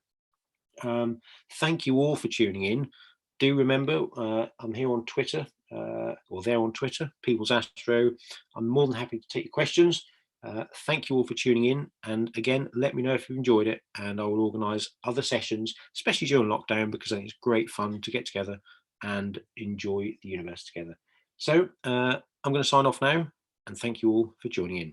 Thank you all for tuning in. Do remember, I'm here on Twitter, or there on Twitter, People's Astro. I'm more than happy to take your questions. Thank you all for tuning in, and again, let me know if you've enjoyed it, and I will organise other sessions, especially during lockdown, because I think it's great fun to get together and enjoy the universe together. So I'm going to sign off now, and thank you all for joining in.